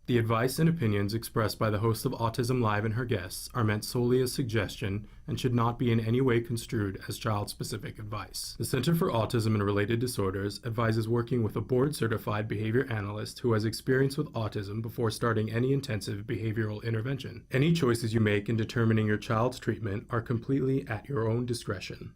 The advice and opinions expressed by the host of Autism Live and her guests are meant solely as suggestion and should not be in any way construed as child-specific advice. The Center for Autism and Related Disorders advises working with a board-certified behavior analyst who has experience with autism before starting any intensive behavioral intervention. Any choices you make in determining your child's treatment are completely at your own discretion.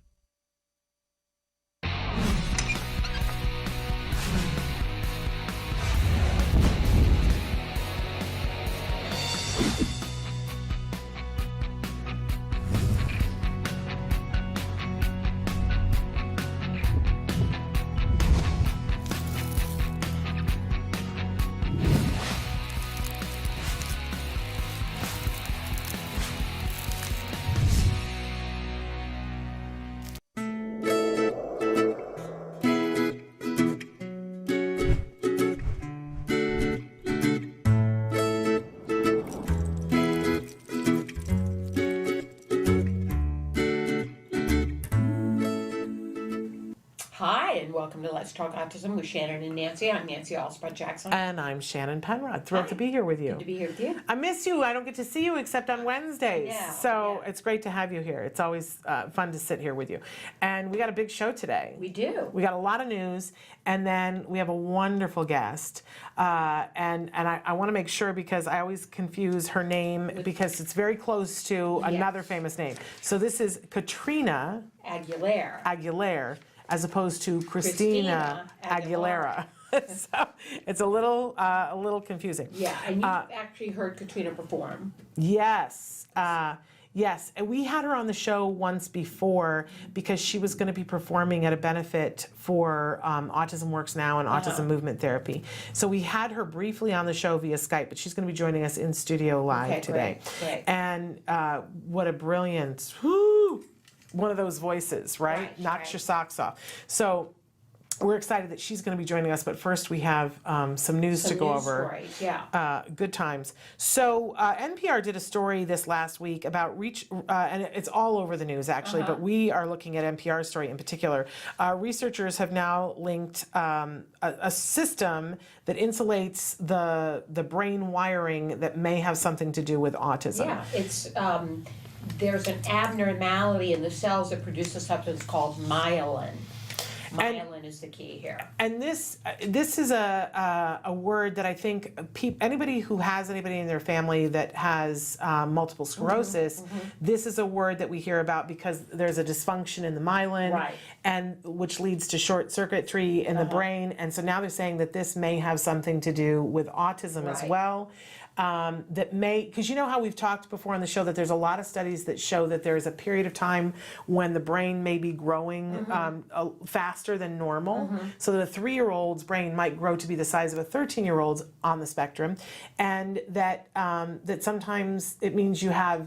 Hi, and welcome to Let's Talk Autism with Shannon and Nancy. I'm Nancy Alspaugh-Jackson. And I'm Shannon Penrod. Thrilled to be here with you. Good to be here with you. I miss you. I don't get to see you except on Wednesdays. Yeah, so yeah. It's great to have you here. It's always fun to sit here with you. And we got a big show today. We do. We got a lot of news, and then we have a wonderful guest. And I want to make sure, because I always confuse her name because it's very close to another famous name. So this is Katrina Aguilar, as opposed to Christina Aguilera. So it's a little confusing. Yeah, and you've actually heard Katrina perform. Yes. Yes, and we had her on the show once before because she was going to be performing at a benefit for Autism Works Now and Autism Movement Therapy. So we had her briefly on the show via Skype, but she's going to be joining us in studio live today. Great. And what a brilliant, one of those voices, right? Knocks your socks off. So we're excited that she's going to be joining us, but first we have some news to go over. Good times. So NPR did a story this last week about and it's all over the news actually, but we are looking at NPR's story in particular. Researchers have now linked a system that insulates the brain wiring that may have something to do with autism. Yeah, it's there's an abnormality in the cells that produce a substance called myelin. Myelin is the key here. And this is a word that I think anybody who has anybody in their family that has multiple sclerosis, this is a word that we hear about because there's a dysfunction in the myelin, and which leads to short circuitry in the brain. And so now they're saying that this may have something to do with autism as well. That may, because you know how we've talked before on the show that there's a lot of studies that show that there's a period of time when the brain may be growing faster than normal. So that a 3-year-old's brain might grow to be the size of a 13-year-old's on the spectrum, and that that sometimes it means you have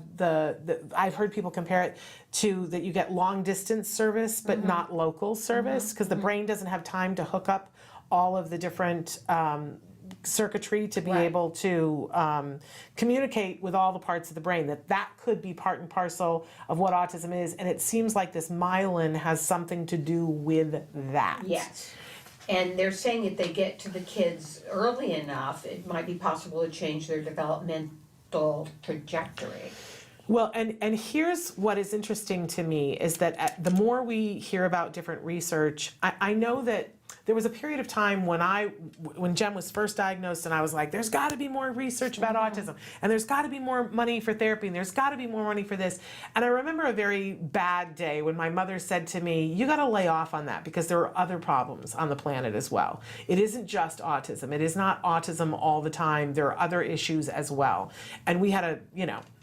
I've heard people compare it to that you get long distance service but not local service, because the brain doesn't have time to hook up all of the different circuitry to be able to communicate with all the parts of the brain, that could be part and parcel of what autism is, and it seems like this myelin has something to do with that. Yes, and they're saying if they get to the kids early enough, it might be possible to change their developmental trajectory. Well, and here's what is interesting to me is that the more we hear about different research, I know that there was a period of time when Jem was first diagnosed, and I was like, there's got to be more research about autism, and there's got to be more money for therapy, and there's got to be more money for this. And I remember a very bad day when my mother said to me, you got to lay off on that because there are other problems on the planet as well. It isn't just autism. It is not autism all the time. There are other issues as well. And we had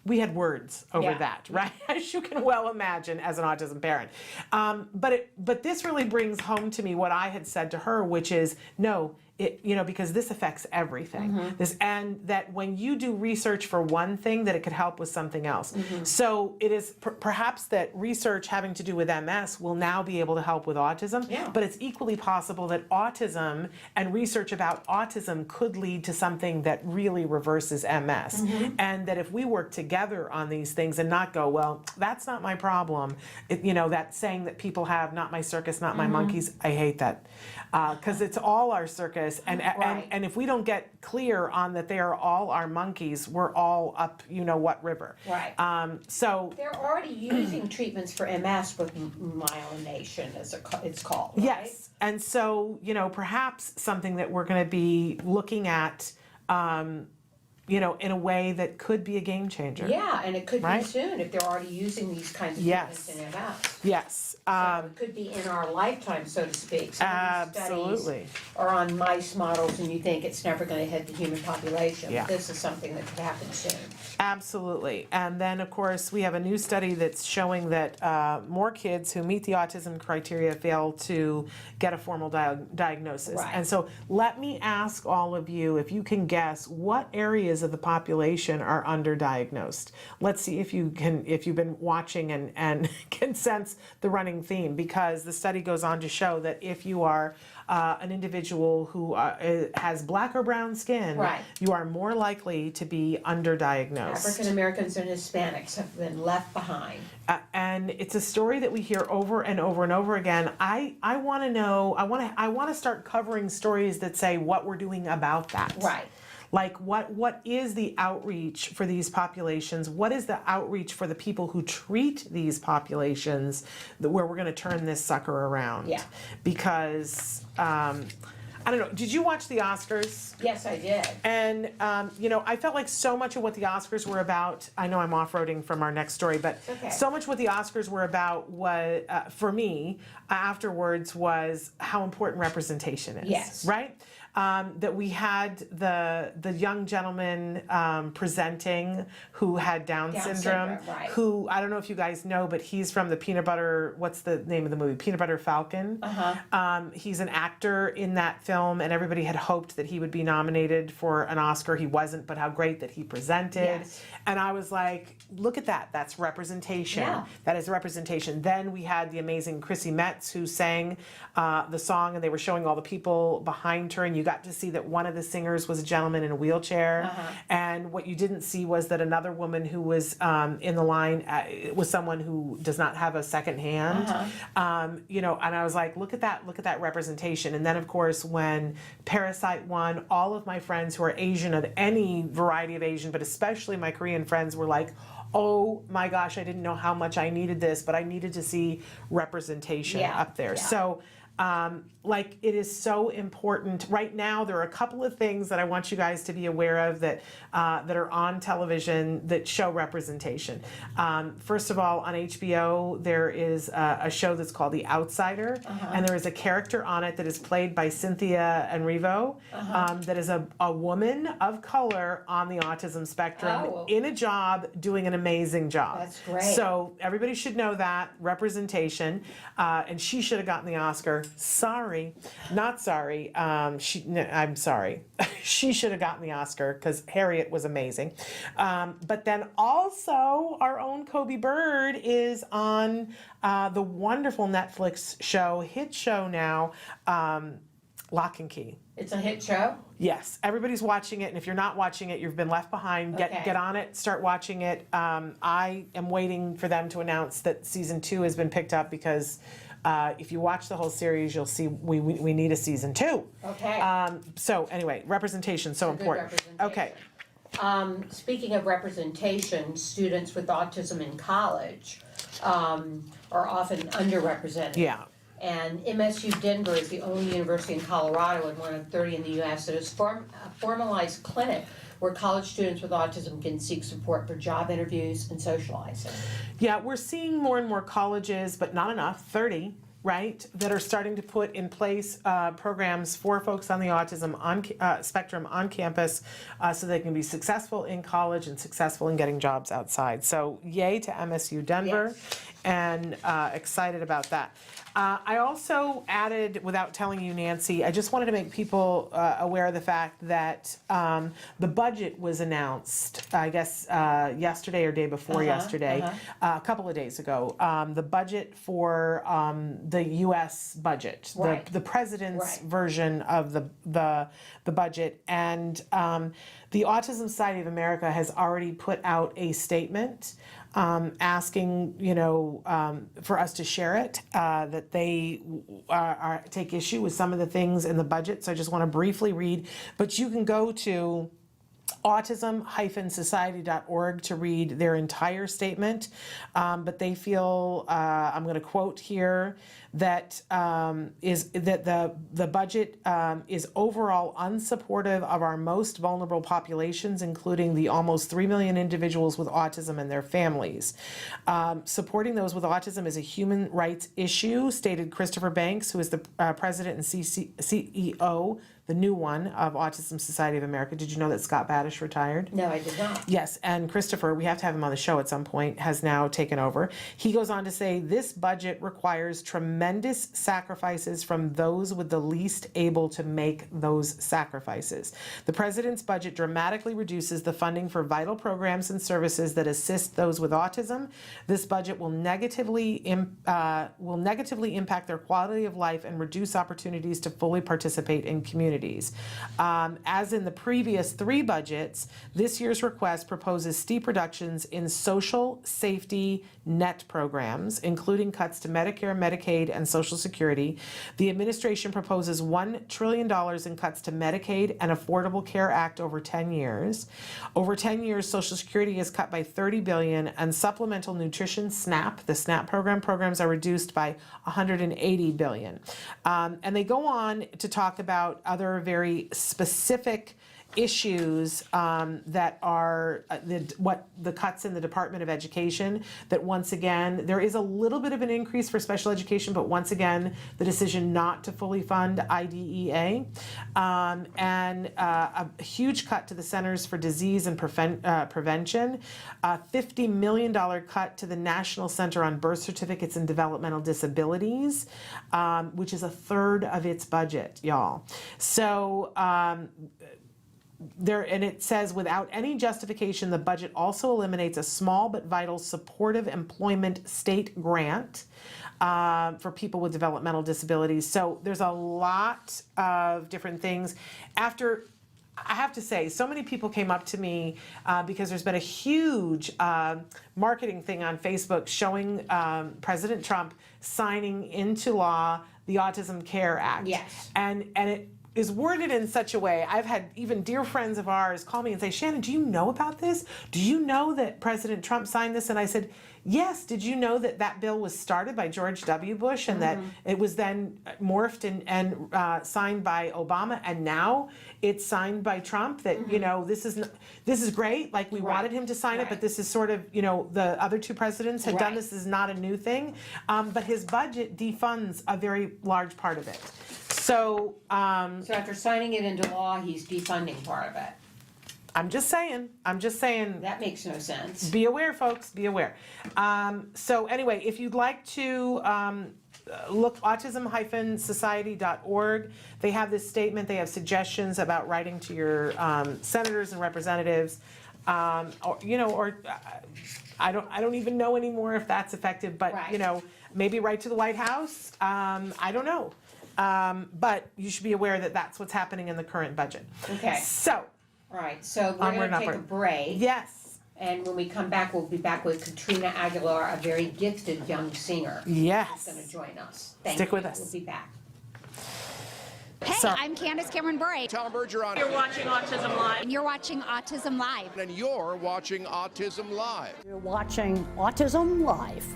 we had words over that, right? As you can well imagine as an autism parent. But this really brings home to me what I had said to her, which is, no, because this affects everything. And that when you do research for one thing, that it could help with something else. So it is perhaps that research having to do with MS will now be able to help with autism, but it's equally possible that autism and research about autism could lead to something that really reverses MS. And that if we work together on these things and not go, well, that's not my problem, that saying that people have, not my circus, not my monkeys, I hate that. Because it's all our circus this, and Right. and if we don't get clear on that they are all our monkeys, we're all up what river. Right. So They're already using treatments for MS with myelination, as it's called, right? yes, and so perhaps something that we're going to be looking at, in a way that could be a game changer. Yeah, and it could Right? be soon if they're already using these kinds of Yes. treatments in MS. Yes. So it could be in our lifetime, so to speak. Some of these Absolutely. studies are on mice models, and you think it's never going to hit the human population. Yeah. This is something that could happen soon. Absolutely. And then, of course, we have a new study that's showing that more kids who meet the autism criteria fail to get a formal diagnosis. Right. And so let me ask all of you, if you can guess, what areas of the population are underdiagnosed? Let's see if you've been watching and can sense the running theme, because the study goes on to show that if you are an individual who has black or brown skin, Right. you are more likely to be underdiagnosed. African Americans and Hispanics have been left behind. And it's a story that we hear over and over and over again. I want to know. I want to start covering stories that say what we're doing about that. Right. Like what is the outreach for these populations? What is the outreach for the people who treat these populations where we're going to turn this sucker around? Yeah. Because I don't know. Did you watch the Oscars? Yes, I did. And, I felt like so much of what the Oscars were about, I know I'm off-roading from our next story, but Okay. so much what the Oscars were about was, for me, afterwards, was how important representation is. Yes. Right? That we had the young gentleman presenting who had Down syndrome, right. who, I don't know if you guys know, but he's from the Peanut Butter, what's the name of the movie? Peanut Butter Falcon. He's an actor in that film, and everybody had hoped that he would be nominated for an Oscar. He wasn't, but how great that he presented. Yes. And I was like, look at that. That's representation. Yeah. That is representation. Then we had the amazing Chrissy Metz, who sang the song, and they were showing all the people behind her, and you got to see that one of the singers was a gentleman in a wheelchair. And what you didn't see was that another woman who was in the line was someone who does not have a second hand. And I was like, look at that representation. And then, of course, when Parasite won, all of my friends who are Asian, of any variety of Asian, but especially my Korean friends, were like, oh my gosh, I didn't know how much I needed this, but I needed to see representation Yeah, up there. yeah. So it is so important. Right now, there are a couple of things that I want you guys to be aware of that are on television that show representation. First of all, on HBO, there is a show that's called The Outsider, and there is a character on it that is played by Cynthia Enrivo, that is a woman of color on the autism spectrum Oh. in a job doing an amazing job. That's great. So everybody should know that representation, and she should have gotten the Oscar. Sorry, not sorry. I'm sorry. She should have gotten the Oscar because Harriet was amazing. But then also our own Kobe Bird is on the wonderful Netflix hit show now, Lock and Key. It's a hit show? Yes, everybody's watching it, and if you're not watching it, you've been left behind. Okay. Get on it, start watching it. I am waiting for them to announce that season 2 has been picked up, because if you watch the whole series, you'll see we need a season 2. Okay. So anyway, representation, so Good important. Okay. representation. Speaking of representation, students with autism in college are often underrepresented. Yeah. And MSU Denver is the only university in Colorado and one of 30 in the U.S. that has a formalized clinic where college students with autism can seek support for job interviews and socializing. Yeah, we're seeing more and more colleges, but not enough, 30, right, that are starting to put in place programs for folks on the autism spectrum on campus, so they can be successful in college and successful in getting jobs outside. So yay to MSU Denver, Yes. and excited about that. I also added, without telling you, Nancy, I just wanted to make people aware of the fact that the budget was announced, I guess, yesterday or day before yesterday, a couple of days ago. The budget for the U.S. budget, Right. the president's Right. version of the budget, and the Autism Society of America has already put out a statement asking, for us to share it, that they take issue with some of the things in the budget. So I just want to briefly read, but you can go to autism-society.org to read their entire statement. But they feel, I'm going to quote here, that the budget is overall unsupportive of our most vulnerable populations, including the almost 3 million individuals with autism and their families. Supporting those with autism is a human rights issue, stated Christopher Banks, who is the president and CEO, the new one, of Autism Society of America. Did you know that Scott Badish retired? No, I did not. Yes, and Christopher, we have to have him on the show at some point, has now taken over. He goes on to say, this budget requires tremendous sacrifices from those with the least able to make those sacrifices. The president's budget dramatically reduces the funding for vital programs and services that assist those with autism. This budget will negatively impact their quality of life and reduce opportunities to fully participate in communities. As in the previous 3 budgets, this year's request proposes steep reductions in social safety net programs, including cuts to Medicare, Medicaid, and Social Security. The administration proposes $1 trillion in cuts to Medicaid and Affordable Care Act over 10 years. Over 10 years, Social Security is cut by $30 billion, and supplemental nutrition SNAP, the SNAP programs are reduced by $180 billion. And they go on to talk about other very specific issues that are the cuts in the Department of Education, that once again, there is a little bit of an increase for special education, but once again, the decision not to fully fund IDEA, and a huge cut to the Centers for Disease and Prevention, a $50 million cut to the National Center on Birth Certificates and Developmental Disabilities, which is a third of its budget, y'all. So, and it says, without any justification, the budget also eliminates a small but vital supportive employment state grant for people with developmental disabilities. So there's a lot of different things. I have to say, so many people came up to me because there's been a huge marketing thing on Facebook showing President Trump signing into law the Autism Care Act. Yes. And it is worded in such a way. I've had even dear friends of ours call me and say, Shannon, do you know about this? Do you know that President Trump signed this? And I said, yes. Did you know that that bill was started by George W. Bush and that it was then morphed and signed by Obama, and now it's signed by Trump? That this is great. Like, we wanted him to sign it, but this is sort of, the other 2 presidents had done this. This is not a new thing. But his budget defunds a very large part of it. So after signing it into law, he's defunding part of it. I'm just saying. That makes no sense. Be aware, folks, be aware. So anyway, if you'd like to look, autism-society.org, they have this statement. They have suggestions about writing to your senators and representatives, I don't even know anymore if that's effective, but maybe write to the White House. I don't know. But you should be aware that that's what's happening in the current budget. Okay. So. All right, so we're going to take a break. Yes. And when we come back, we'll be back with Katrina Aguilar, a very gifted young singer. Yes. Who's going to join us. Stick with us. We'll be back. Hey, I'm Candace Cameron Bray. Tom Bergeron. You're watching Autism Live. And you're watching Autism Live. And you're watching Autism Live. You're watching Autism Live.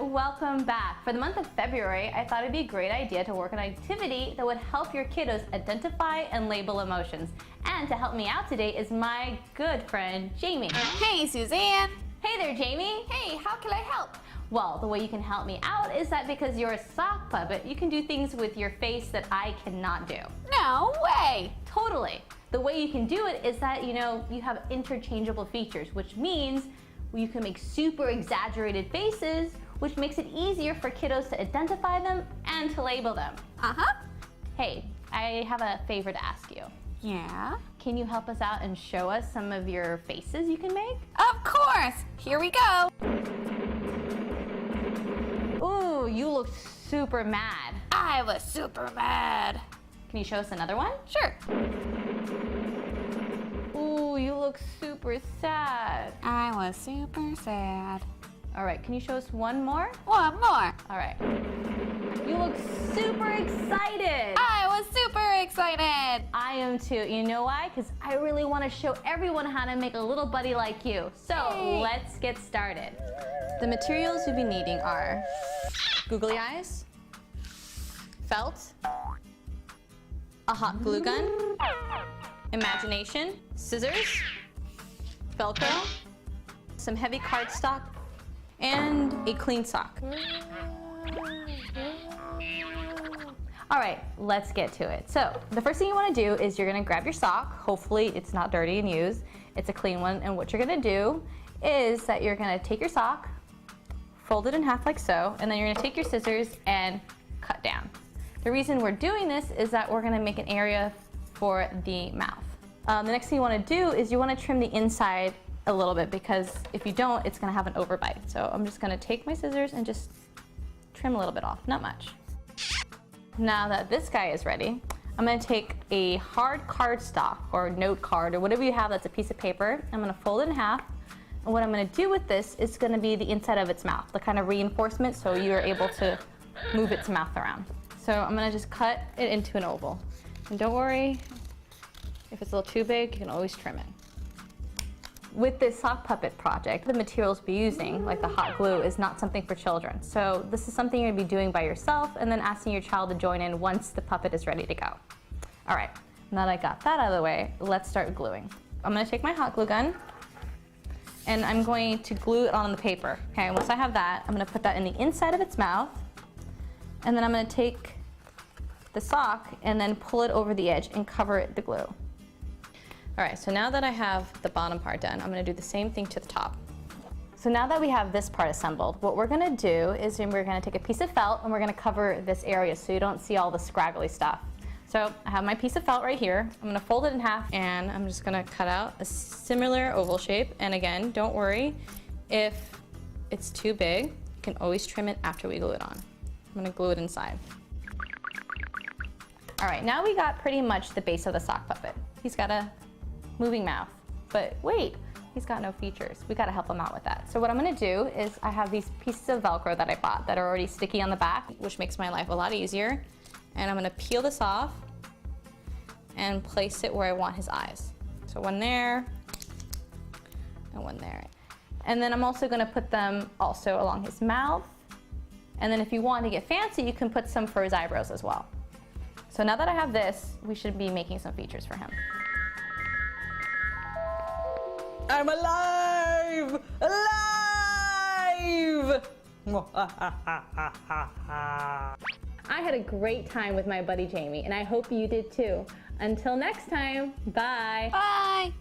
Welcome back. For the month of February, I thought it'd be a great idea to work on an activity that would help your kiddos identify and label emotions. And to help me out today is my good friend, Jamie. Hey, Suzanne. Hey there, Jamie. Hey, how can I help? Well, the way you can help me out is that because you're a sock puppet, you can do things with your face that I cannot do. No way. Totally. The way you can do it is that, you have interchangeable features, which means you can make super exaggerated faces, which makes it easier for kiddos to identify them and to label them. Uh-huh. Hey, I have a favor to ask you. Yeah? Can you help us out and show us some of your faces you can make? Of course. Here we go. Ooh, you look super mad. I was super mad. Can you show us another one? Sure. Ooh, you look super sad. I was super sad. All right, can you show us one more? One more. All right. You look super excited. I was super excited. I am too. You know why? Because I really want to show everyone how to make a little buddy like you. So Yay. let's get started. The materials you'll be needing are googly eyes, felt, a hot glue gun, imagination, scissors, Velcro, some heavy cardstock, and a clean sock. All right, let's get to it. So the first thing you want to do is you're going to grab your sock. Hopefully it's not dirty and used. It's a clean one. And what you're going to do is that you're going to take your sock, fold it in half like so, and then you're going to take your scissors and cut down. The reason we're doing this is that we're going to make an area for the mouth. The next thing you want to do is you want to trim the inside a little bit, because if you don't, it's going to have an overbite. So I'm just going to take my scissors and just trim a little bit off, not much. Now that this guy is ready, I'm going to take a hard cardstock or note card or whatever you have that's a piece of paper. I'm going to fold it in half. And what I'm going to do with this is going to be the inside of its mouth, the kind of reinforcement so you're able to move its mouth around. So I'm going to just cut it into an oval. And don't worry, if it's a little too big, you can always trim it. With this sock puppet project, the materials we'll be using, like the hot glue, is not something for children. So this is something you're going to be doing by yourself and then asking your child to join in once the puppet is ready to go. All right, now that I got that out of the way, let's start gluing. I'm going to take my hot glue gun and I'm going to glue it on the paper. Okay, once I have that, I'm going to put that in the inside of its mouth, and then I'm going to take the sock and then pull it over the edge and cover it with the glue. All right, so now that I have the bottom part done, I'm going to do the same thing to the top. So now that we have this part assembled, what we're going to do is we're going to take a piece of felt and we're going to cover this area so you don't see all the scraggly stuff. So I have my piece of felt right here. I'm going to fold it in half and I'm just going to cut out a similar oval shape. And again, don't worry if it's too big. You can always trim it after we glue it on. I'm going to glue it inside. All right, now we got pretty much the base of the sock puppet. He's got a moving mouth, but wait, he's got no features. We gotta help him out with that. So what I'm gonna do is I have these pieces of Velcro that I bought that are already sticky on the back, which makes my life a lot easier. And I'm gonna peel this off and place it where I want his eyes. So one there and one there. And then I'm also gonna put them also along his mouth. And then if you want to get fancy, you can put some for his eyebrows as well. So now that I have this, we should be making some features for him. I'm alive! Alive! I had a great time with my buddy Jamie, and I hope you did too. Until next time, bye. Bye.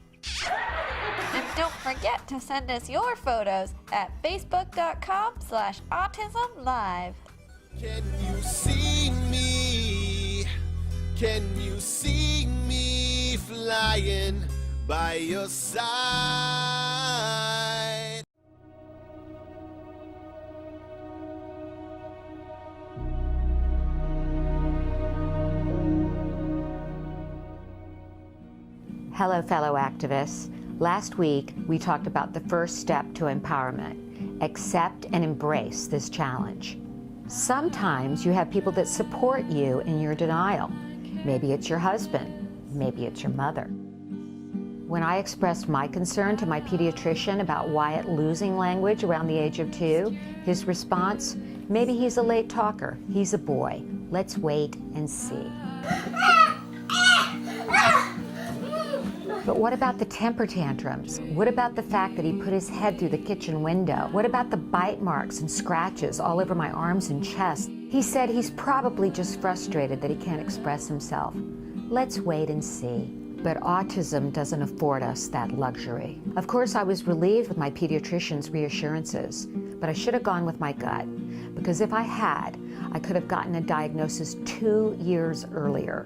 And don't forget to send us your photos at facebook.com/autism-live. Can you see me? Can you see me flying by your side? Hello, fellow activists. Last week, we talked about the first step to empowerment. Accept and embrace this challenge. Sometimes you have people that support you in your denial. Maybe it's your husband. Maybe it's your mother. When I expressed my concern to my pediatrician about Wyatt losing language around the age of 2, his response, maybe he's a late talker. He's a boy. Let's wait and see. But what about the temper tantrums? What about the fact that he put his head through the kitchen window? What about the bite marks and scratches all over my arms and chest? He said he's probably just frustrated that he can't express himself. Let's wait and see. But autism doesn't afford us that luxury. Of course, I was relieved with my pediatrician's reassurances, but I should have gone with my gut, because if I had, I could have gotten a diagnosis 2 years earlier.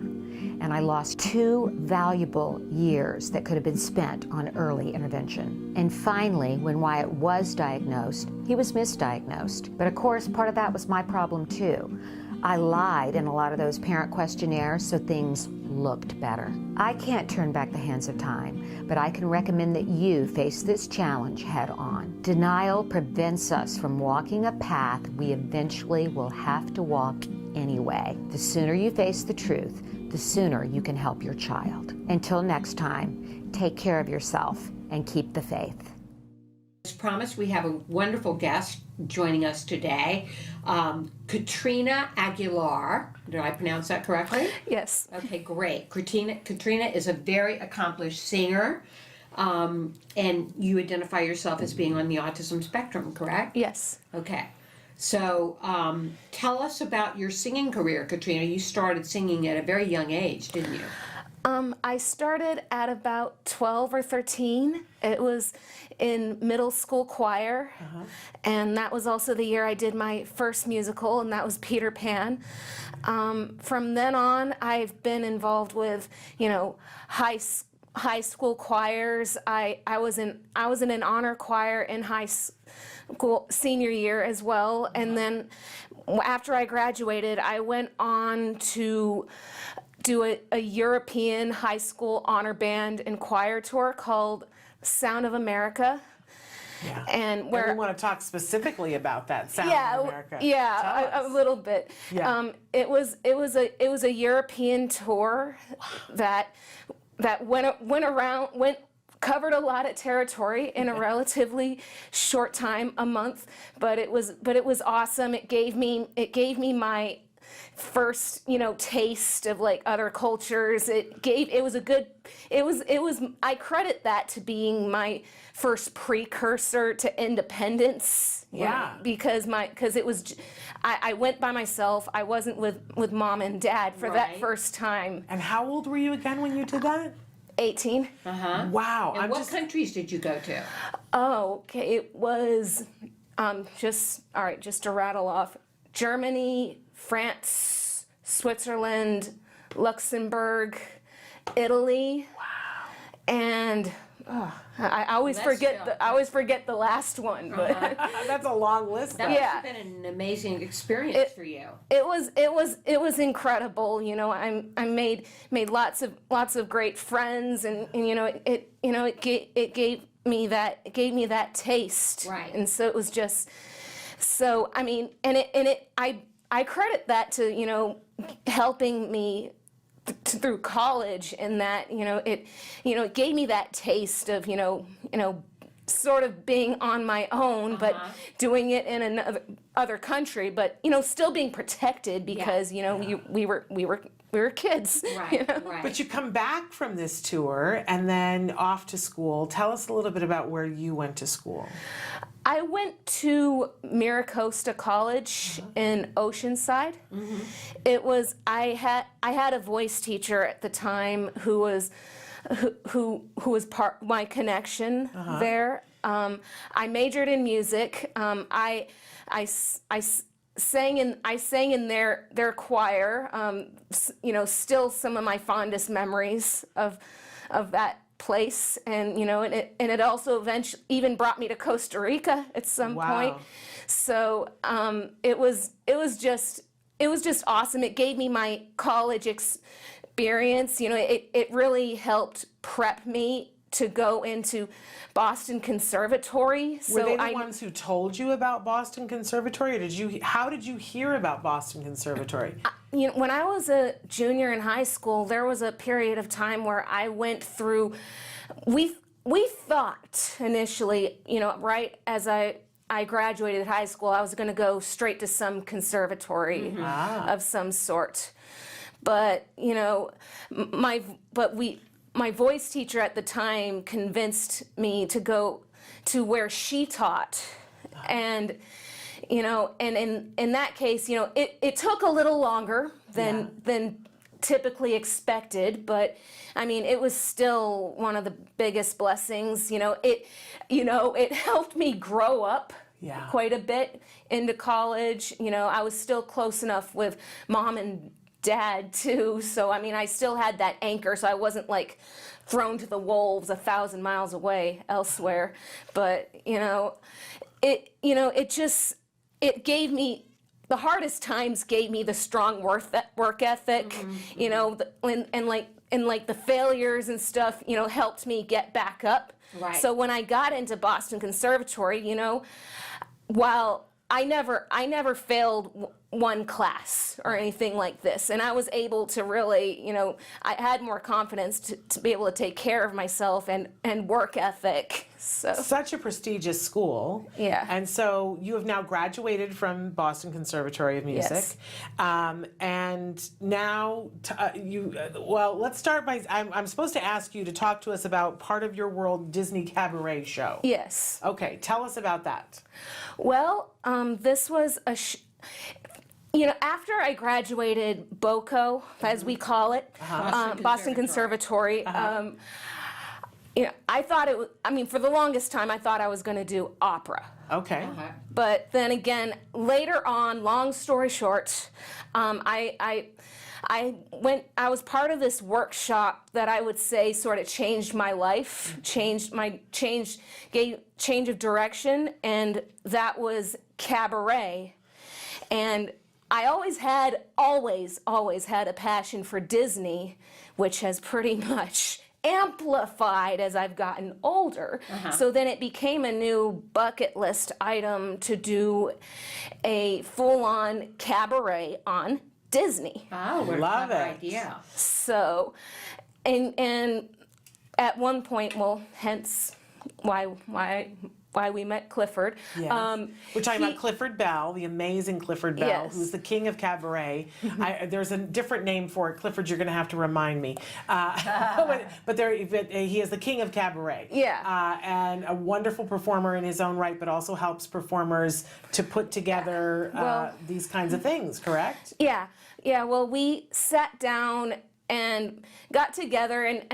and I lost 2 valuable years that could have been spent on early intervention. And finally, when Wyatt was diagnosed, he was misdiagnosed. But of course, part of that was my problem too. I lied in a lot of those parent questionnaires so things looked better. I can't turn back the hands of time, but I can recommend that you face this challenge head on. Denial prevents us from walking a path we eventually will have to walk anyway. The sooner you face the truth, the sooner you can help your child. Until next time, take care of yourself and keep the faith. As promised, we have a wonderful guest joining us today, Katrina Aguilar. Did I pronounce that correctly? Yes. Okay, great. Katrina is a very accomplished singer, and you identify yourself as being on the autism spectrum, correct? Yes. Okay. So tell us about your singing career, Katrina. You started singing at a very young age, didn't you? I started at about 12 or 13. It was in middle school choir, and that was also the year I did my first musical, and that was Peter Pan. From then on, I've been involved with, high school choirs. I was in an honor choir in high school senior year as well, and then after I graduated, I went on to do a European high school honor band and choir tour called Sound of America. Yeah. And where we want to talk specifically about that Sound of America. Yeah, a little bit. Yeah. It was a European tour that covered a lot of territory in a relatively short time, a month, but it was awesome. It gave me my first, taste of like other cultures. I credit that to being my first precursor to independence. Yeah. Because I went by myself. I wasn't with mom and dad for that first time. And how old were you again when you did that? 18. Wow. And what countries did you go to? Oh, okay. It was just to rattle off: Germany, France, Switzerland, Luxembourg, Italy. Wow. And I always forget the last one, but that's a long list. That must have been an amazing experience for you. It was incredible. I made lots of great friends, and it gave me that taste. Right. And so it was just so, I credit that to helping me through college, and that it gave me that taste of sort of being on my own, but doing it in another other country, but still being protected because we were kids. Right, right. But you come back from this tour and then off to school. Tell us a little bit about where you went to school. I went to Miracosta College in Oceanside. It was I had a voice teacher at the time who was part my connection there. I majored in music. I sang in their choir. Still some of my fondest memories of that place, and it also eventually even brought me to Costa Rica at some point. So it was just awesome. It gave me my college experience. It really helped prep me to go into Boston Conservatory. Were they the ones who told you about Boston Conservatory, or how did you hear about Boston Conservatory? When I was a junior in high school, there was a period of time where I went through, we thought initially, right as I graduated high school, I was going to go straight to some conservatory of some sort. But, my voice teacher at the time convinced me to go to where she taught. And, and in that case, it took a little longer than typically expected, but it was still one of the biggest blessings. It helped me grow up quite a bit into college. I was still close enough with mom and dad too, so I mean I still had that anchor, so I wasn't like thrown to the wolves 1,000 miles away elsewhere. But it gave me, the hardest times gave me the strong work ethic, and the failures and stuff, helped me get back up. Right. So when I got into Boston Conservatory, while I never failed one class or anything like this, and I was able to really, I had more confidence to be able to take care of myself and work ethic. So Such a prestigious school. Yeah. And so you have now graduated from Boston Conservatory of Music. Yes. And now let's start by, I'm supposed to ask you to talk to us about part of your World Disney Cabaret show. yes. Okay, tell us about that. Well, this was after I graduated BOCO, as we call it, Boston Conservatory, I thought it was, for the longest time, I thought I was going to do opera. Okay. But then again, later on, long story short, I was part of this workshop that I would say sort of changed my life, gave change of direction, and that was cabaret. And I always had a passion for Disney, which has pretty much amplified as I've gotten older. So then it became a new bucket list item to do a full-on cabaret on Disney. Oh, what a Love clever it. idea. So, and at one point, well, hence why we met Clifford. Yes. We're talking about Clifford Bell, the amazing Clifford Bell, Yes. who's the king of cabaret. There's a different name for it. Clifford, you're going to have to remind me. But he is the king of cabaret. Yeah. And a wonderful performer in his own right, but also helps performers to put together these kinds of things, correct? Yeah. Well, we sat down and got together, and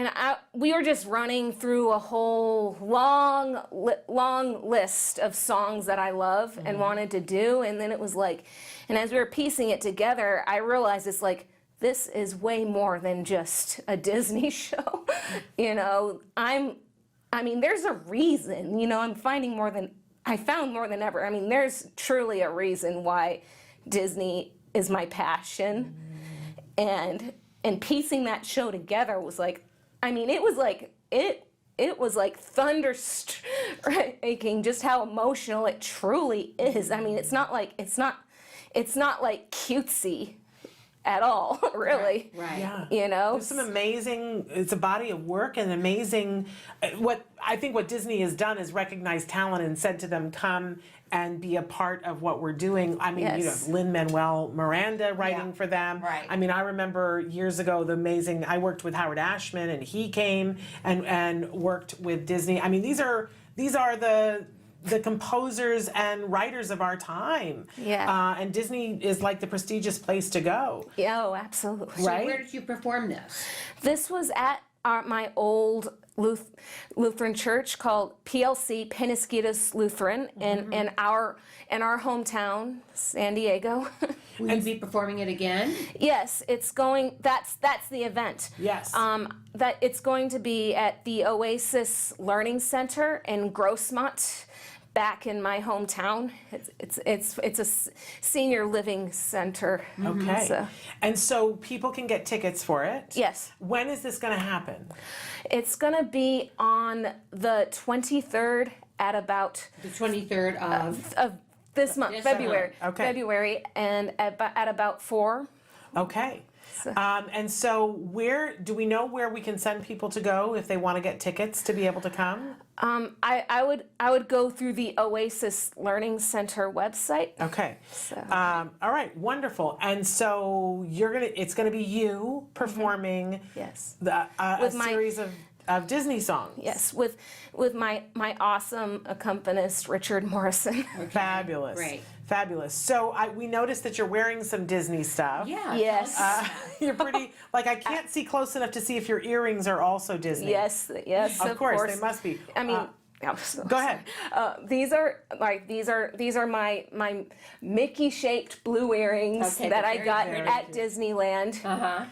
we were just running through a whole long list of songs that I love and wanted to do, and then it was like, and as we were piecing it together, I realized it's like, this is way more than just a Disney show. There's a reason, I found more than ever. There's truly a reason why Disney is my passion. And piecing that show together was like, it was like thunderstriking just how emotional it truly is. It's not like cutesy at all, really. Right. Yeah. There's some amazing, it's a body of work and amazing, what Disney has done is recognize talent and said to them, come and be a part of what we're doing. Yes. Lin-Manuel Miranda writing for them. Right. I remember years ago, I worked with Howard Ashman, and he came and worked with Disney. These are the composers and writers of our time. Yeah. And Disney is like the prestigious place to go. Yeah, oh, absolutely. Right? So where did you perform this? This was at my old Lutheran church called PLC, Penasquitos Lutheran, in our hometown, San Diego. Will you be performing it again? Yes, it's going. That's the event. Yes. That it's going to be at the Oasis Learning Center in Grossmont, back in my hometown. It's a senior living center. Okay. And so people can get tickets for it? Yes. When is this going to happen? It's going to be on the 23rd at about The 23rd of this month, This February. month. Okay. February, and at about 4. Okay. And so do we know where we can send people to go if they want to get tickets to be able to come? I would go through the Oasis Learning Center website. Okay. So. All right. Wonderful. And so it's gonna be you performing Yes. a series of Disney songs. Yes, with my awesome accompanist Richard Morrison. Fabulous. Great. Fabulous. So we noticed that you're wearing some Disney stuff. Yeah. Yes. You're pretty, I can't see close enough to see if your earrings are also Disney. Yes, Of course, they must be. I'm so Go ahead. these are my Mickey shaped blue earrings that I got at Disneyland.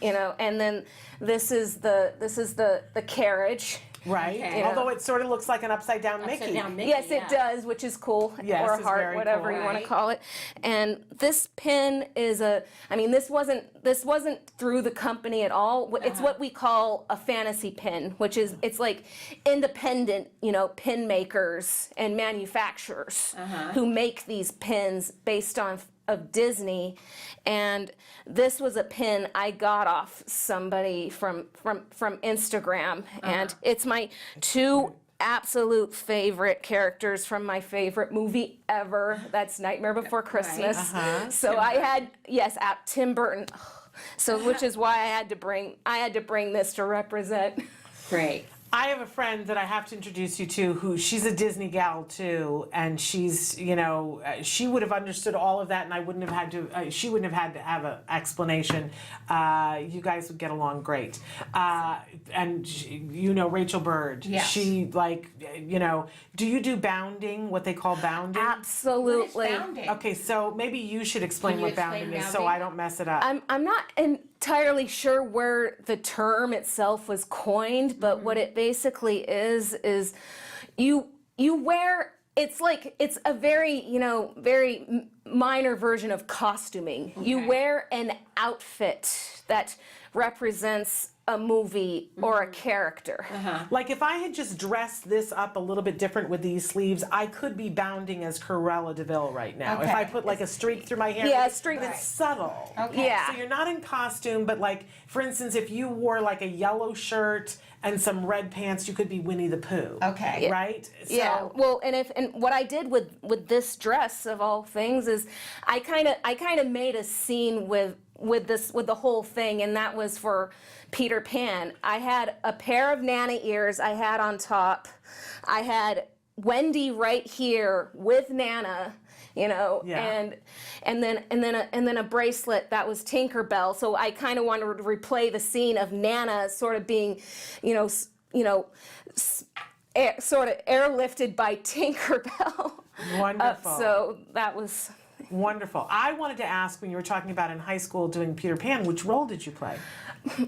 You know, and then this is the carriage. Right. Okay. Although it sort of looks like an upside down Mickey. Yes, it does, which is cool. Yes, or a it's heart, very whatever cool. you want to call it. And this pin is this wasn't through the company at all. It's what we call a fantasy pin, which is, it's like independent, you know, pin makers and manufacturers who make these pins based on of Disney. And this was a pin I got off somebody from Instagram, and it's my two absolute favorite characters from my favorite movie ever. That's Nightmare Before Christmas. So I had Tim Burton. So which is why I had to bring this to represent. Great. I have a friend that I have to introduce you to who she's a Disney gal too, and she's, you know, she would have understood all of that, and I wouldn't have had to, she wouldn't have had to have an explanation. You guys would get along great. And you know Rachel Bird. Yes. She, like, you know, do you do bounding, what they call bounding? Absolutely. What is bounding? Okay, so maybe you should explain Can you what bounding explain is so bounding? I don't mess it up. I'm not entirely sure where the term itself was coined, but what it basically is you wear, it's a very, you know, very minor version of costuming. You wear an outfit that represents a movie or a character. Like if I had just dressed this up a little bit different with these sleeves, I could be bounding as Cruella DeVille right now. If I put like a streak through my hair, Yeah, streak. it's subtle. Yeah. So you're not in costume, but like, for instance, if you wore like a yellow shirt and some red pants, you could be Winnie the Pooh. Okay. Right? Yeah. So, Well, and what I did with this dress of all things is I kind of made a scene with the whole thing, and that was for Peter Pan. I had a pair of Nana ears I had on top. I had Wendy right here with Nana, you know, Yeah. and then a bracelet that was Tinkerbell. So I kind of wanted to replay the scene of Nana sort of being, sort of airlifted by Tinkerbell. wonderful. So that was. Wonderful. I wanted to ask, when you were talking about in high school doing Peter Pan, which role did you play?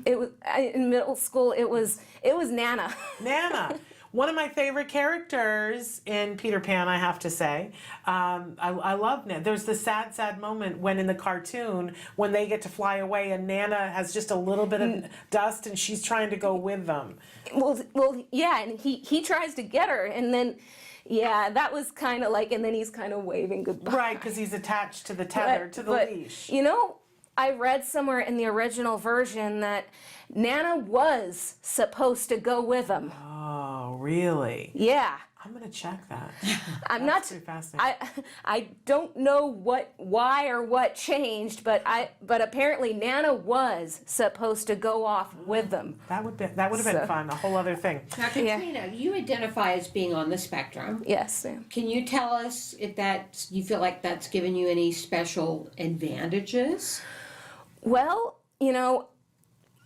It was in middle school. It was Nana. Nana. One of my favorite characters in Peter Pan, I have to say. I love Nana. There's the sad moment when in the cartoon, when they get to fly away and Nana has just a little bit of dust and she's trying to go with them. Well, yeah, and he tries to get her, and then. Yeah, that was kind of like, and then he's kind of waving goodbye. Right, because he's attached to the tether, to the leash. You know, I read somewhere in the original version that Nana was supposed to go with him. Oh, really? Yeah. I'm going to check that. I'm That's not. pretty fascinating. I don't know why or what changed, but apparently Nana was supposed to go off with them. That would have been fun. A whole other thing. Now, Katrina, you identify as being on the spectrum. Yes. Ma'am. Can you tell us if you feel like that's given you any special advantages? Well, you know,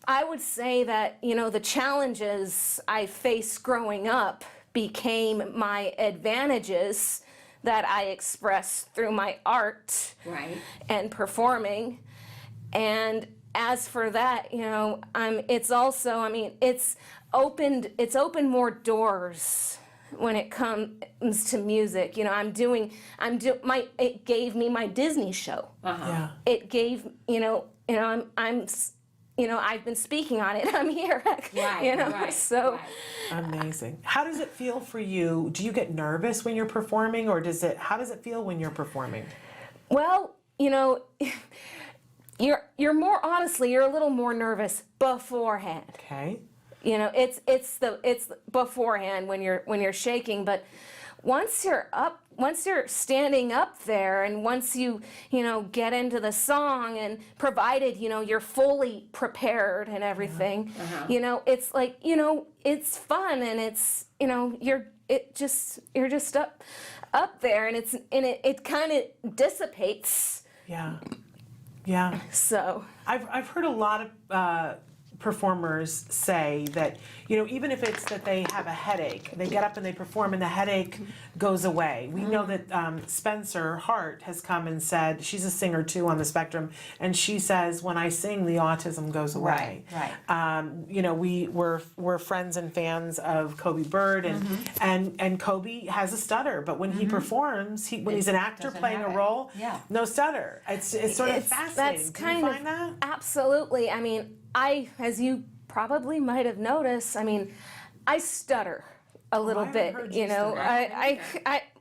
I would say that, you know, the challenges I faced growing up became my advantages that I express through my art and performing. And as for that, you know, it's also, I mean, it's opened more doors when it comes to music. You know, it gave me my Disney show. Yeah. It gave, I've been speaking on it. I'm here. So. Amazing. How does it feel for you? Do you get nervous when you're performing, or how does it feel when you're performing? Well, you know, you're more, honestly, you're a little more nervous beforehand. Okay. You know, it's beforehand when you're shaking, but once you're standing up there, and once you get into the song, and provided you're fully prepared and everything, it's like it's fun, and it's you're just up there, and it kind of dissipates. Yeah. Yeah. So I've heard a lot of performers say that, you know, even if it's that they have a headache, they get up and they perform and the headache goes away. We know that Spencer Hart has come and said, she's a singer too on the spectrum, and she says, when I sing, the autism goes away. Right. You know, we're friends and fans of Kobe Bird, and Kobe has a stutter, but when he performs, when he's an actor playing a role, no stutter. It's sort of fascinating. That's kind of that? Absolutely. I mean, as you probably might have noticed, I mean, I stutter a little bit. You know,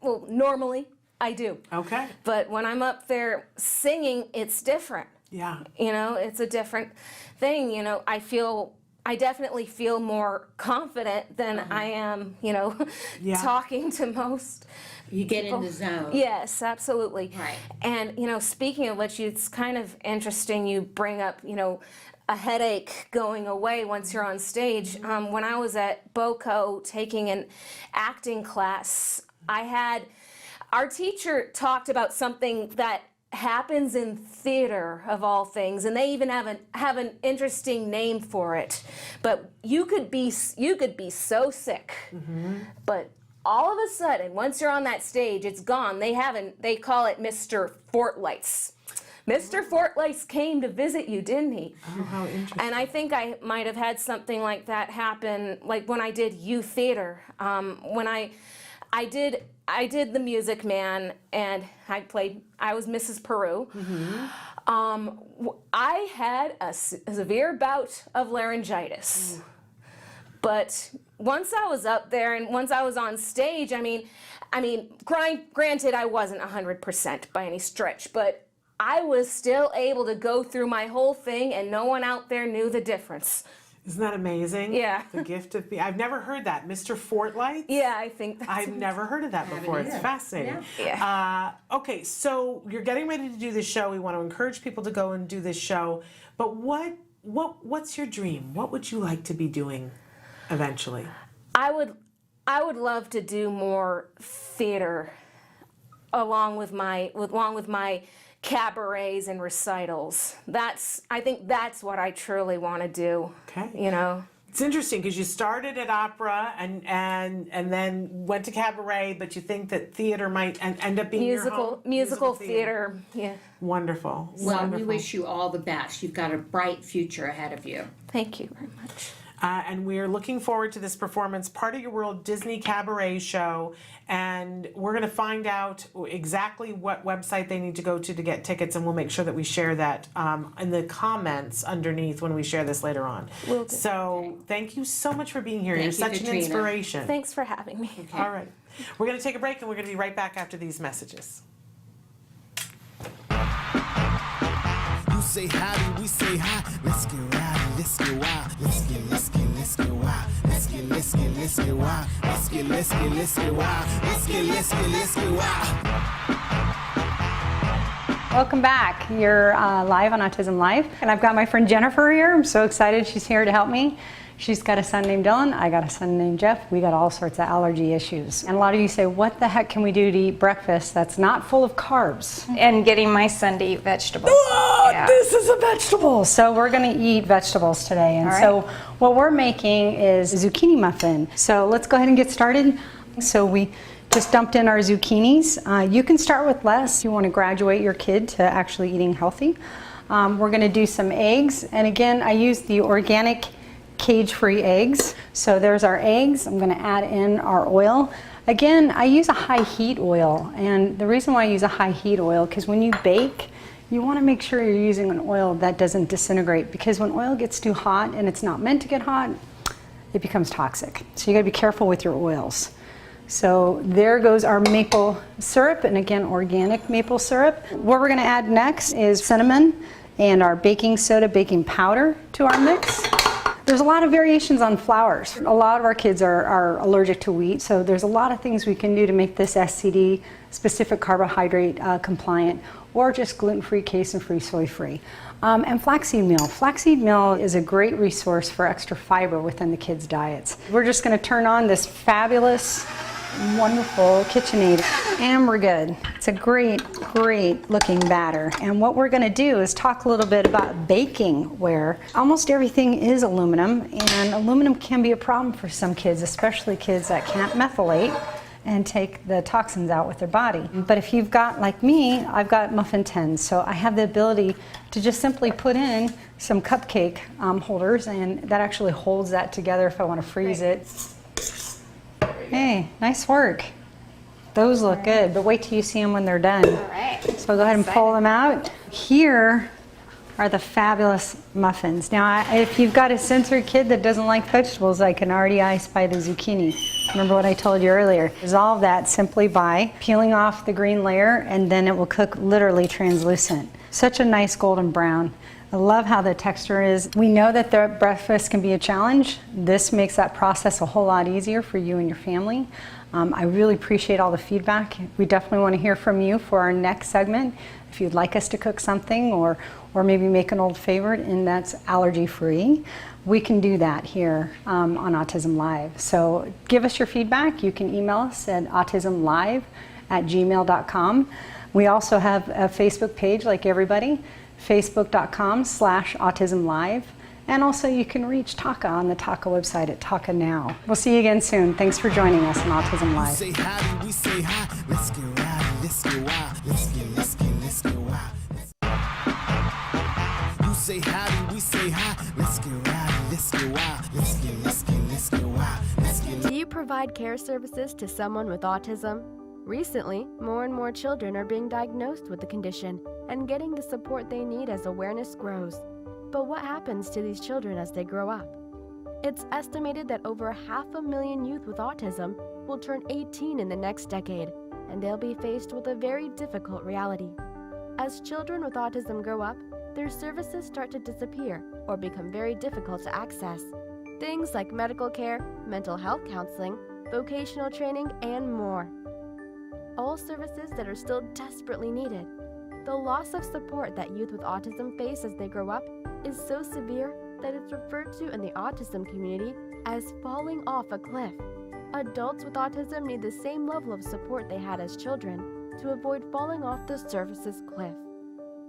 well, normally I do. Okay. But when I'm up there singing, it's different. Yeah. You know, it's a different thing. You know, I definitely feel more confident than I am, you know, talking to most You get people. in the zone. Yes, absolutely. Right. And, you know, speaking of which, it's kind of interesting you bring up, you know, a headache going away once you're on stage. When I was at BOCO taking an acting class, our teacher talked about something that happens in theater of all things, and they even have an interesting name for it. But you could be so sick, but all of a sudden, once you're on that stage, it's gone. They call it Mr. Fortlights. Mr. Fortlights came to visit you, didn't he? Oh, how interesting. And I think I might have had something like that happen, like when I did youth theater. When I did The Music Man, and I was Mrs. Peru. I had a severe bout of laryngitis. But once I was up there and once I was on stage, I mean, granted, I wasn't 100% by any stretch, but I was still able to go through my whole thing, and no one out there knew the difference. Isn't that amazing? Yeah. The gift of I've never heard that. Mr. Fortlights? Yeah, I think that's I've never heard of that before. It's fascinating. Yeah. Okay, so you're getting ready to do this show. We want to encourage people to go and do this show. But what's your dream? What would you like to be doing eventually? I would love to do more theater along with my cabarets and recitals. I think that's what I truly want to do. Okay. You know. It's interesting because you started at opera and then went to cabaret, but you think that theater might end up being your home? Musical theater. Yeah. Wonderful. Well, Wonderful. we wish you all the best. You've got a bright future ahead of you. Thank you very much. And we're looking forward to this performance, Part of Your World Disney Cabaret Show. And we're going to find out exactly what website they need to go to get tickets, and we'll make sure that we share that in the comments underneath when we share this later on. Will do. So thank you so much for being here. Thank You're you, such Katrina. an inspiration. Thanks for having me. All right. We're going to take a break, and we're going to be right back after these messages. You say howdy, we say hi. Let's get rowdy, let's get wild. Let's get wild. Let's get wild. Let's get wild. Let's get wild. Let's get wild. Welcome back. You're live on Autism Live, and I've got my friend Jennifer here. I'm so excited she's here to help me. She's got a son named Dylan. I got a son named Jeff. We got all sorts of allergy issues. And a lot of you say, what the heck can we do to eat breakfast that's not full of carbs? And getting my son to eat vegetables. Oh, this is a vegetable. So we're going to eat vegetables today. And so what we're making is zucchini muffin. So let's go ahead and get started. So we just dumped in our zucchinis. You can start with less if you want to graduate your kid to actually eating healthy. We're going to do some eggs. And again, I use the organic cage-free eggs. So there's our eggs. I'm going to add in our oil. Again, I use a high heat oil, and the reason why I use a high heat oil, because when you bake, you want to make sure you're using an oil that doesn't disintegrate, because when oil gets too hot and it's not meant to get hot, it becomes toxic. So you got to be careful with your oils. So there goes our maple syrup, and again, organic maple syrup. What we're going to add next is cinnamon and our baking soda, baking powder to our mix. There's a lot of variations on flours. A lot of our kids are allergic to wheat, so there's a lot of things we can do to make this SCD, specific carbohydrate compliant, or just gluten-free, casein-free, soy-free. And flaxseed meal. Flaxseed meal is a great resource for extra fiber within the kids' diets. We're just going to turn on this fabulous wonderful KitchenAid, and we're good. It's a great, great looking batter. And what we're gonna do is talk a little bit about baking, where almost everything is aluminum, and aluminum can be a problem for some kids, especially kids that can't methylate and take the toxins out with their body. But if you've got, like me, I've got muffin tins, so I have the ability to just simply put in some cupcake holders, and that actually holds that together if I want to freeze it. Hey, nice work. Those look good, but wait till you see them when they're done. All right. So I'll go ahead and pull them out. Here are the fabulous muffins. Now, if you've got a sensory kid that doesn't like vegetables, I can already I Spy the zucchini. Remember what I told you earlier. Resolve that simply by peeling off the green layer, and then it will cook literally translucent. Such a nice golden brown. I love how the texture is. We know that the breakfast can be a challenge. This makes that process a whole lot easier for you and your family. I really appreciate all the feedback. We definitely want to hear from you for our next segment. If you'd like us to cook something or maybe make an old favorite and that's allergy-free, we can do that here on Autism Live. So give us your feedback. You can email us at autismlive@gmail.com. We also have a Facebook page like everybody, facebook.com/autismlive. And also you can reach Taka on the Taka website at Taka Now. We'll see you again soon. Thanks for joining us on Autism Live. Say howdy, we say hi. Let's get rowdy, let's get wild. Let's get wild. You say howdy, we say hi. Let's get rowdy, let's get wild. Let's get wild. Do you provide care services to someone with autism? Recently, more and more children are being diagnosed with the condition and getting the support they need as awareness grows. But what happens to these children as they grow up? It's estimated that over 500,000 youth with autism will turn 18 in the next decade, and they'll be faced with a very difficult reality. As children with autism grow up, their services start to disappear or become very difficult to access. Things like medical care, mental health counseling, vocational training, and more. All services that are still desperately needed. The loss of support that youth with autism face as they grow up is so severe that it's referred to in the autism community as falling off a cliff. Adults with autism need the same level of support they had as children to avoid falling off the services cliff.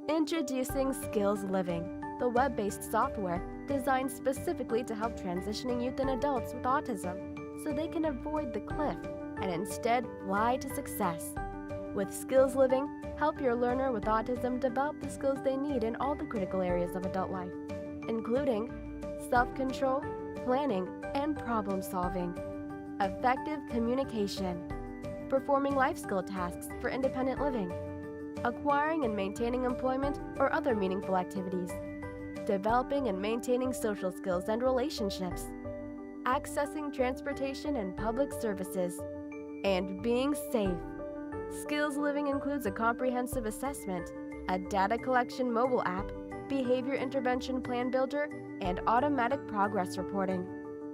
Introducing Skills Living, the web-based software designed specifically to help transitioning youth and adults with autism so they can avoid the cliff and instead fly to success. With Skills Living, help your learner with autism develop the skills they need in all the critical areas of adult life, including self-control, planning, and problem-solving, effective communication, performing life skill tasks for independent living, acquiring and maintaining employment or other meaningful activities, developing and maintaining social skills and relationships, accessing transportation and public services, and being safe. Skills Living includes a comprehensive assessment, a data collection mobile app, behavior intervention plan builder, and automatic progress reporting.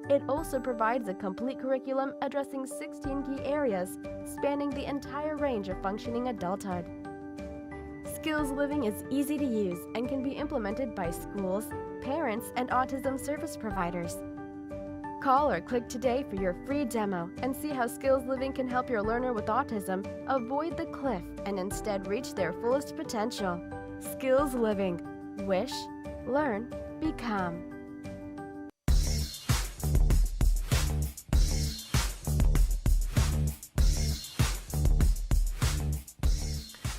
It also provides a complete curriculum addressing 16 key areas spanning the entire range of functioning adulthood. Skills Living is easy to use and can be implemented by schools, parents, and autism service providers. Call or click today for your free demo and see how Skills Living can help your learner with autism avoid the cliff and instead reach their fullest potential. Skills Living. Wish, learn, become.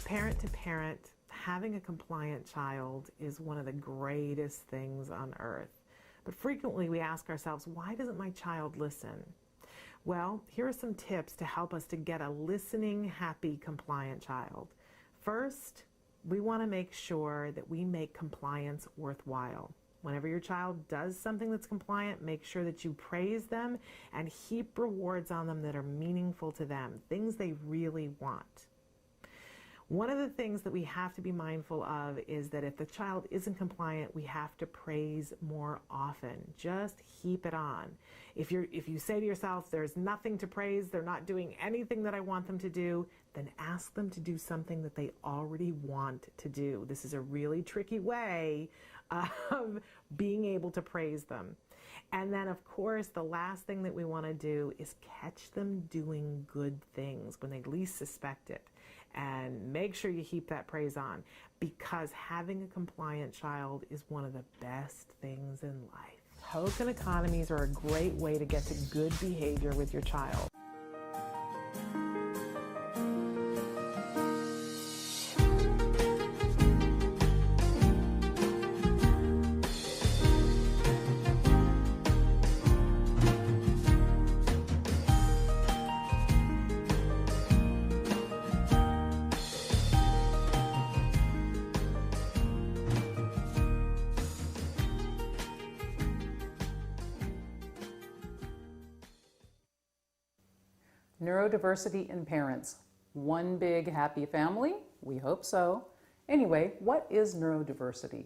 Parent to parent, having a compliant child is one of the greatest things on earth. But frequently we ask ourselves, why doesn't my child listen? Well, here are some tips to help us to get a listening, happy, compliant child. First, we want to make sure that we make compliance worthwhile. Whenever your child does something that's compliant, make sure that you praise them and heap rewards on them that are meaningful to them, things they really want. One of the things that we have to be mindful of is that if the child isn't compliant, we have to praise more often. Just heap it on. If you say to yourself, there's nothing to praise, they're not doing anything that I want them to do, then ask them to do something that they already want to do. This is a really tricky way of being able to praise them. And then, of course, the last thing that we want to do is catch them doing good things when they least suspect it. And make sure you heap that praise on, because having a compliant child is one of the best things in life. Token economies are a great way to get to good behavior with your child. Neurodiversity in parents. One big happy family? We hope so. Anyway, what is neurodiversity?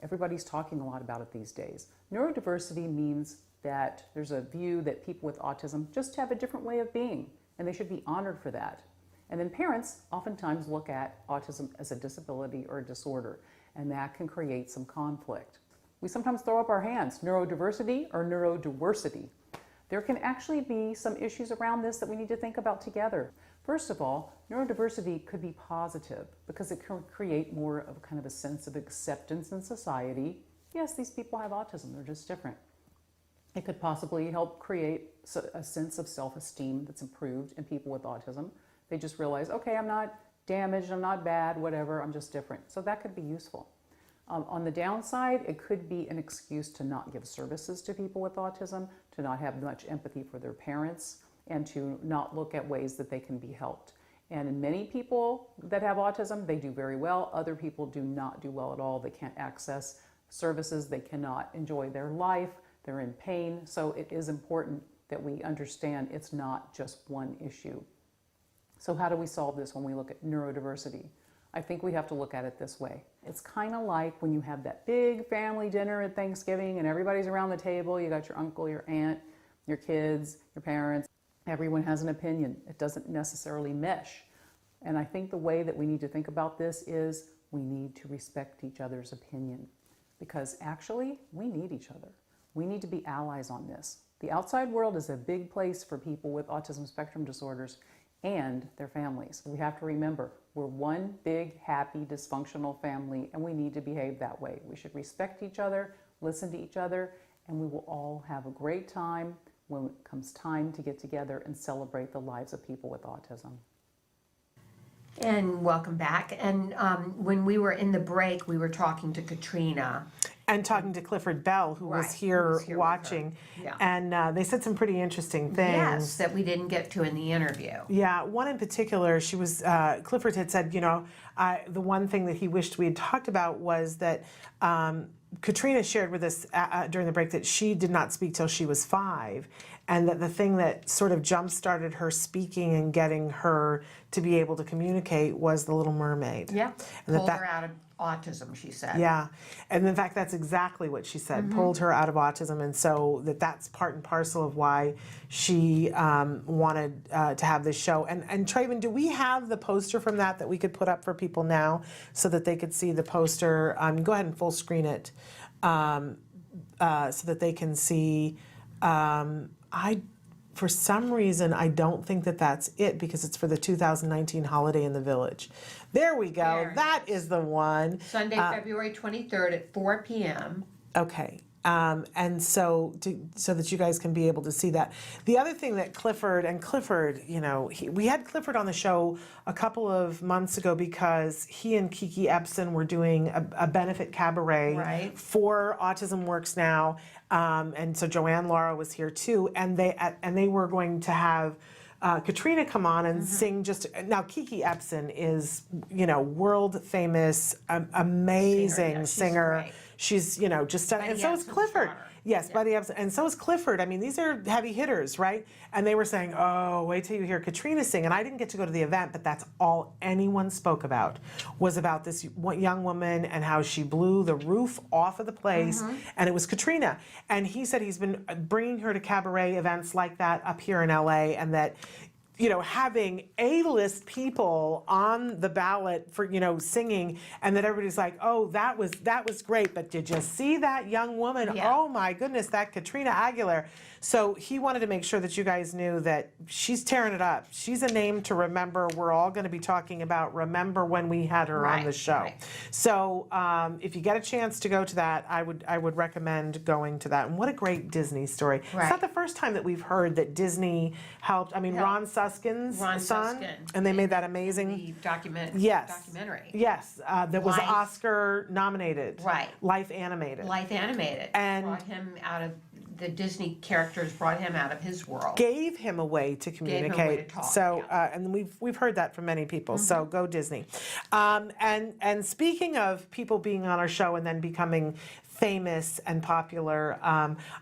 Everybody's talking a lot about it these days. Neurodiversity means that there's a view that people with autism just have a different way of being, and they should be honored for that. And then parents oftentimes look at autism as a disability or a disorder, and that can create some conflict. We sometimes throw up our hands, neurodiversity or neurodiversity. There can actually be some issues around this that we need to think about together. First of all, neurodiversity could be positive because it can create more of kind of a sense of acceptance in society. Yes, these people have autism, they're just different. It could possibly help create a sense of self-esteem that's improved in people with autism. They just realize, okay, I'm not damaged, I'm not bad, whatever, I'm just different. So that could be useful. On the downside, it could be an excuse to not give services to people with autism, to not have much empathy for their parents, and to not look at ways that they can be helped. And in many people that have autism, they do very well. Other people do not do well at all. They can't access services. They cannot enjoy their life. They're in pain. So it is important that we understand it's not just one issue. So how do we solve this when we look at neurodiversity? I think we have to look at it this way. It's kind of like when you have that big family dinner at Thanksgiving and everybody's around the table. You got your uncle, your aunt, your kids, your parents. Everyone has an opinion. It doesn't necessarily mesh. And I think the way that we need to think about this is we need to respect each other's opinion, because actually we need each other. We need to be allies on this. The outside world is a big place for people with autism spectrum disorders and their families. We have to remember, we're one big, happy, dysfunctional family, and we need to behave that way. We should respect each other, listen to each other, and we will all have a great time when it comes time to get together and celebrate the lives of people with autism. And welcome back. And when we were in the break, we were talking to Katrina. And talking to Clifford Bell, who was here watching. Yeah. And they said some pretty interesting things. Yes, that we didn't get to in the interview. Yeah, one in particular, Clifford had said, the one thing that he wished we had talked about was that Katrina shared with us during the break that she did not speak till she was 5, and that the thing that sort of jump-started her speaking and getting her to be able to communicate was The Little Mermaid. Yeah, and pulled her out of autism, she said. Yeah, and in fact, that's exactly what she said, pulled her out of autism, and so that's part and parcel of why she wanted to have this show. And Traven, do we have the poster from that we could put up for people now so that they could see the poster? Go ahead and full screen it so that they can see. For some reason, I don't think that's it, because it's for the 2019 Holiday in the Village. There we go. That is the one. Sunday, February 23rd at 4 p.m. Okay. And so that you guys can be able to see that. The other thing that Clifford, we had Clifford on the show a couple of months ago because he and Kiki Epson were doing a benefit cabaret for Autism Works Now. And so Joanne Laura was here too, and they were going to have Katrina come on and sing. Now Kiki Epson is world famous, amazing singer. She's just done, and so is Clifford. Yes, Buddy Epson, and so is Clifford. I mean, these are heavy hitters, right? And they were saying, "Oh, wait till you hear Katrina sing." And I didn't get to go to the event, but that's all anyone spoke about was about this young woman and how she blew the roof off of the place, and it was Katrina. And he said he's been bringing her to cabaret events like that up here in LA, and that having A-list people on the ballot for, singing, and that everybody's like, oh, that was great, but did you see that young woman? Yeah. Oh my goodness, that Katrina Aguilar. So he wanted to make sure that you guys knew that she's tearing it up. She's a name to remember. We're all going to be talking about remember when we had her on the show. Right. So if you get a chance to go to that, I would recommend going to that. And what a great Disney story. Right. It's not the first time that we've heard that Disney helped. I mean, Ron Suskin's son, and they made that amazing The documentary. Yes, that was Life. Oscar nominated. Right. Life animated. Life animated. And brought him out of the Disney characters, brought him out of his world. Gave him a way to Gave him a communicate. way to talk, So, and we've heard that from many people. So go Disney. And speaking of people being on our show and then becoming famous and popular,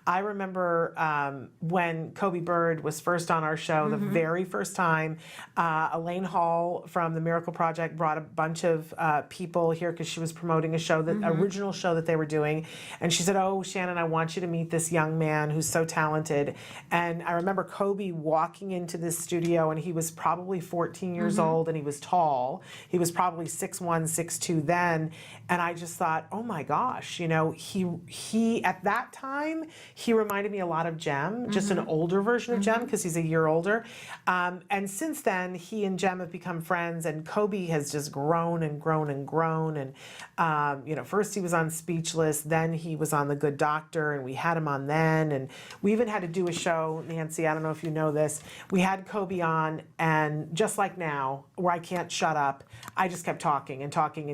I remember when Kobe Bird was first on our show, the very first time, Elaine Hall from the Miracle Project brought a bunch of people here because she was promoting a show, the original show that they were doing. And she said, oh, Shannon, I want you to meet this young man who's so talented. And I remember Kobe walking into this studio, and he was probably 14 years old, and he was tall. He was probably 6'1", 6'2" then. And I just thought, oh my gosh, he at that time, he reminded me a lot of Jem, just an older version of Jem, because he's a year older. And since then, he and Jem have become friends, and Kobe has just grown and grown and grown. And, first he was on Speechless, then he was on The Good Doctor, and we had him on then. And we even had to do a show, Nancy, I don't know if you know this, we had Kobe on, and just like now, where I can't shut up, I just kept talking, and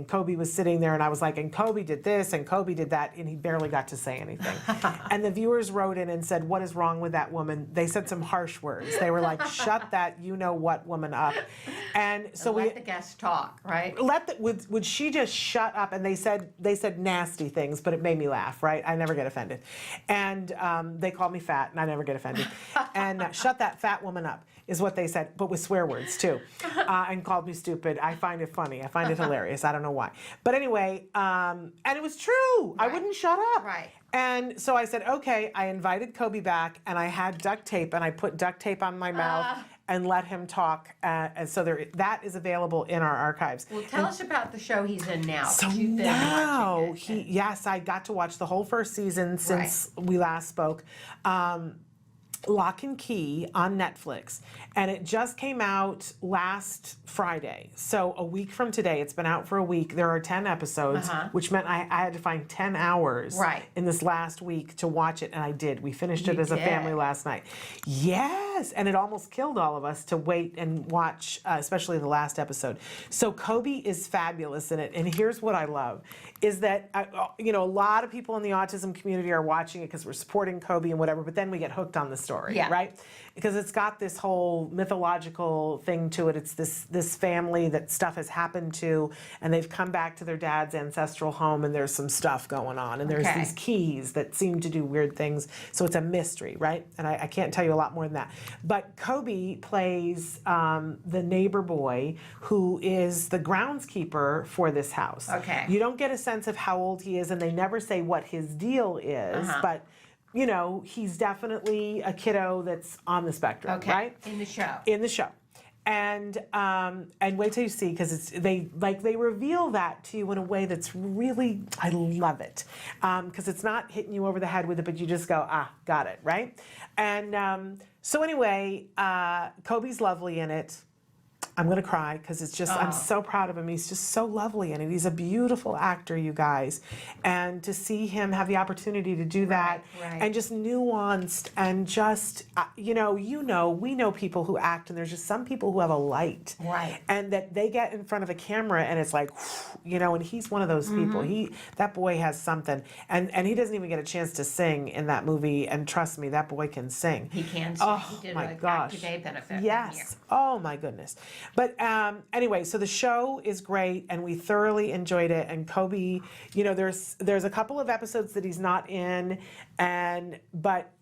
Kobe was sitting there, and I was like, and Kobe did this, and Kobe did that, and he barely got to say anything. And the viewers wrote in and said, what is wrong with that woman? They said some harsh words. They were like, shut that you-know-what woman up. And so let the guests talk, right? Would she just shut up? And they said nasty things, but it made me laugh, right? I never get offended. And they called me fat, and I never get offended. And shut that fat woman up is what they said, but with swear words too, and called me stupid. I find it funny. I find it hilarious. I don't know why. But anyway, and it was true. Right. I wouldn't shut up. Right. And so I said, okay, I invited Kobe back, and I had duct tape, and I put duct tape on my mouth and let him talk. And so that is available in our archives. Well, tell us about the show he's in now. So now, yes, I got to watch the whole first season since we last spoke. Lock and Key on Netflix, and it just came out last Friday. So a week from today, it's been out for a week. There are 10 episodes, which meant I had to find 10 hours in this last week to watch it, and I did. We finished it as a family last night. Yes, and it almost killed all of us to wait and watch, especially the last episode. So Kobe is fabulous in it, and here's what I love, is that, a lot of people in the autism community are watching it because we're supporting Kobe and whatever, but then we get hooked on the story, right? Because it's got this whole mythological thing to it. It's this family that stuff has happened to, and they've come back to their dad's ancestral home, and there's some stuff going on, and there's these keys that seem to do weird things. So it's a mystery, right? And I can't tell you a lot more than that. But Kobe plays the neighbor boy who is the groundskeeper for this house. Okay. You don't get a sense of how old he is, and they never say what his deal is, but he's definitely a kiddo that's on the spectrum, right? In the show. In the show. And wait till you see, because they reveal that to you in a way that's really, I love it, because it's not hitting you over the head with it, but you just go, got it, right? And so anyway, Kobe's lovely in it. I'm going to cry because it's just, I'm so proud of him. He's just so lovely in it. He's a beautiful actor, you guys. And to see him have the opportunity to do that and just nuanced and just, we know people who act, and there's just some people who have a light. Right. And that they get in front of a camera and it's like, and he's one of those people. That boy has something. And he doesn't even get a chance to sing in that movie. And trust me, that boy can sing. He can sing. Oh, He did my a gosh. Back to Day benefit. Yes. Oh, my goodness. But anyway, so the show is great, and we thoroughly enjoyed it. And Kobe, there's a couple of episodes that he's not in, but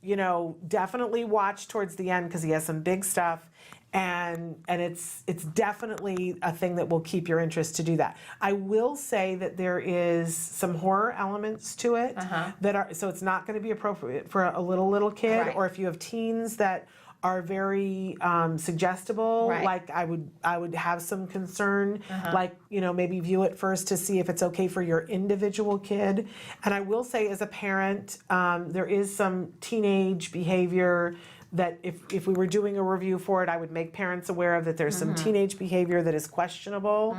definitely watch towards the end because he has some big stuff. And it's definitely a thing that will keep your interest to do that. I will say that there is some horror elements to it so it's not going to be appropriate for a little kid, or if you have teens that are very suggestible. Right. Like I would have some concern, like, you know, maybe view it first to see if it's okay for your individual kid. And I will say, as a parent, there is some teenage behavior that if we were doing a review for it, I would make parents aware of, that there's some teenage behavior that is questionable,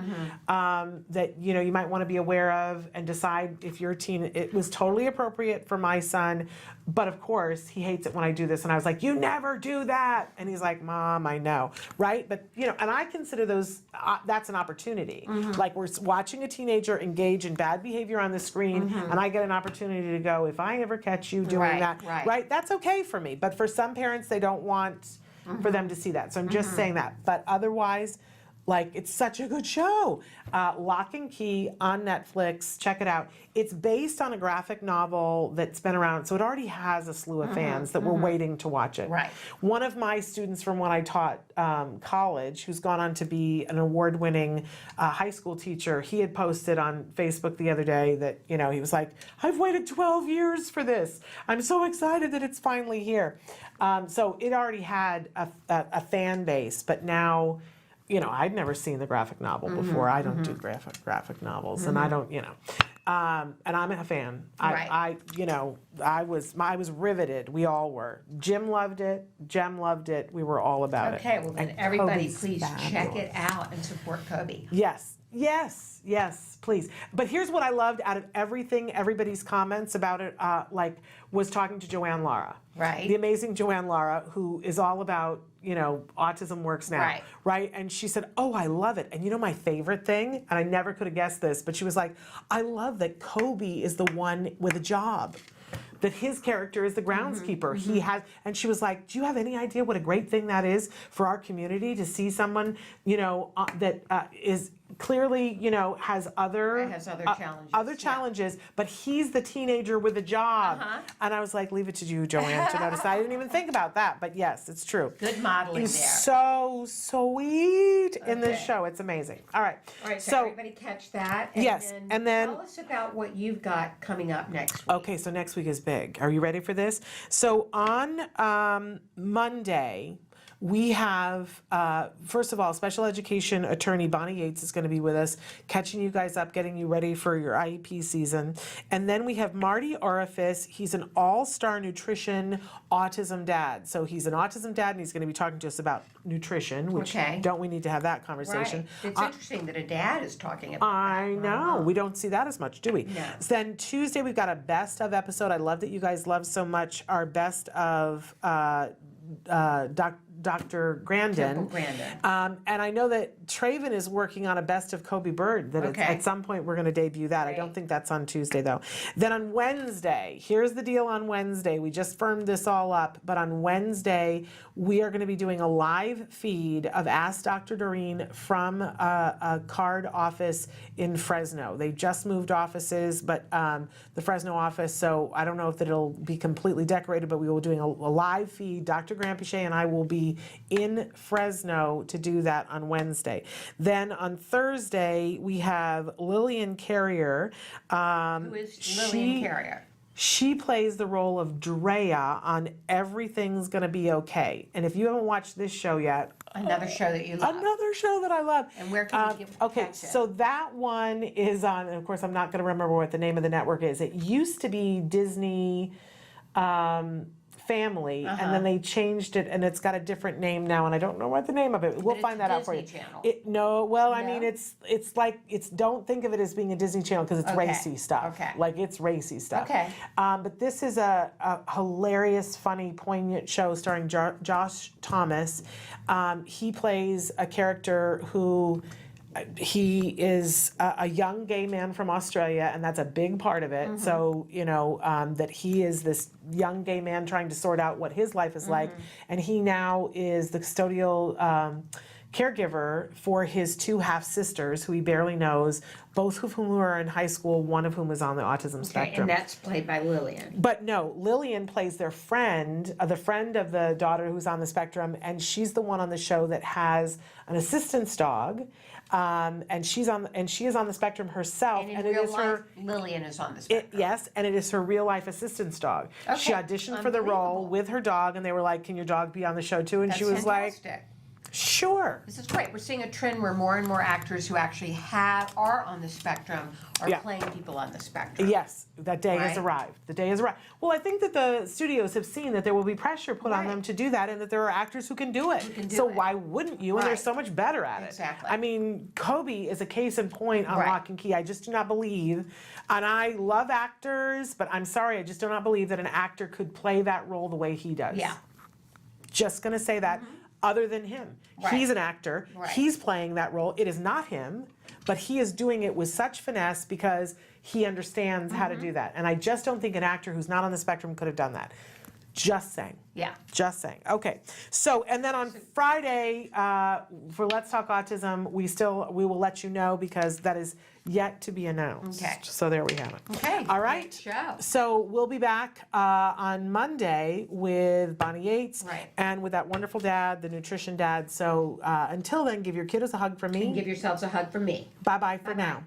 that, you know, you might want to be aware of and decide if your teen, it was totally appropriate for my son, but of course he hates it when I do this. And I was like, you never do that. And he's like, Mom, I know, right? But, you know, and I consider those, that's an opportunity. Like, we're watching a teenager engage in bad behavior on the screen, and I get an opportunity to go, if I ever catch you doing that, right, that's okay for me. But for some parents, they don't want for them to see that. So I'm just saying that. But otherwise, like, it's such a good show. Lock and Key on Netflix. Check it out. It's based on a graphic novel that's been around, so it already has a slew of fans that were waiting to watch it. Right. One of my students from when I taught college, who's gone on to be an award-winning high school teacher, he had posted on Facebook the other day that, you know, he was like, I've waited 12 years for this. I'm so excited that it's finally here. So it already had a fan base, but now, you know, I'd never seen the graphic novel before. I don't do graphic novels, and I don't, you know, and I'm a fan. I you know, I was riveted. We all were. Jim loved it. Jem loved it. We were all about it. Okay, well then And everybody Kobe's please check fabulous. it out and support Kobe. Yes, please. But here's what I loved out of everything, everybody's comments about it, like, was talking to Joanne Lara. Right. The amazing Joanne Lara, who is all about, you know, Autism Works Now. Right. And she said, oh, I love it. And you know my favorite thing, and I never could have guessed this, but she was like, I love that Kobe is the one with a job. That his character is the groundskeeper. He has, and she was like, do you have any idea what a great thing that is for our community to see someone, you know, that is clearly, you know, has other challenges, but he's the teenager with a job. And I was like, leave it to you, Joanne, to notice. I didn't even think about that, but yes, it's true. Good modeling He's there. so sweet in this show. It's amazing. All right. So everybody catch that. And yes, then and then tell us about what you've got coming up next week. Okay, so next week is big. Are you ready for this? So on Monday, we have, first of all, special education attorney Bonnie Yates is going to be with us, catching you guys up, getting you ready for your IEP season. And then we have Marty Orifice. He's an all-star nutrition autism dad. So he's an autism dad, and he's going to be talking to us about nutrition, which don't we need to have that conversation? Right. It's interesting that a dad is talking about I know. We don't see that as much, do we? No. So then Tuesday, we've got a best of episode. I love that you guys love so much our best of Dr. Grandin. And I know that Traven is working on a best of Kobe Bird that at some point we're going to debut that. I don't think that's on Tuesday though. Then on Wednesday, here's the deal on Wednesday. We just firmed this all up, but on Wednesday we are going to be doing a live feed of Ask Dr. Doreen from a card office in Fresno. They just moved offices, but the Fresno office, so I don't know if it'll be completely decorated, but we will be doing a live feed. Dr. Grandpichet and I will be in Fresno to do that on Wednesday. Then on Thursday, we have Lillian Carrier. Who is Lillian Carrier? She plays the role of Drea on Everything's Gonna Be Okay. And if you haven't watched this show yet, another show that you love. Another show that I love. And where can you catch it? So that one is on, and of course I'm not gonna remember what the name of the network is. It used to be Disney Family, and then they changed it, and it's got a different name now, and I don't know what the name of it. We'll find that out for you. Disney Channel. I mean, it's like, don't think of it as being a Disney Channel because it's racy stuff. Like, it's racy stuff. But this is a hilarious, funny, poignant show starring Josh Thomas. He plays a character who he is a young gay man from Australia, and that's a big part of it. So, you know, that he is this young gay man trying to sort out what his life is like, and he now is the custodial caregiver for his two half-sisters who he barely knows, both of whom are in high school, one of whom is on the autism spectrum. And that's played by Lillian. But no, Lillian plays their friend, the friend of the daughter who's on the spectrum, and she's the one on the show that has an assistance dog. and she is on the spectrum herself. And in it real is life, her. Lillian is on the spectrum. Yes, and it is her real life assistance dog. She Okay, auditioned for the role with her dog, and they were like, "Can your dog be on the show too?" And That's she was fantastic. like, "Sure." This is great. We're seeing a trend where more and more actors who actually are on the spectrum are playing people on the spectrum. Yes, that day has Right? arrived. The day has arrived. Well, I think that the studios have seen that there will be pressure put on them to do that, and that there are actors who can do it. So why wouldn't you? And they're Right. so much better at it. Exactly. I mean, Kobe is a case in point on Right. Lock and Key. I just do not believe, and I love actors, but I'm sorry, I just do not believe that an actor could play that role the way he does. Yeah. Just gonna say that. Other than him, Right. he's an actor. Right. He's playing that role. It is not him, but he is doing it with such finesse because he understands how to do that. And I just don't think an actor who's not on the spectrum could have done that. Just saying. Yeah. Just saying. Okay. So, and then on Friday, for Let's Talk Autism, we will let you know because that is yet to be announced. Okay. So there we have it. Okay. All right. Great show. So we'll be back on Monday with Bonnie Yates Right. and with that wonderful dad, the nutrition dad. So until then, give your kiddos a hug from me. And give yourselves a hug from me. Bye-bye for now.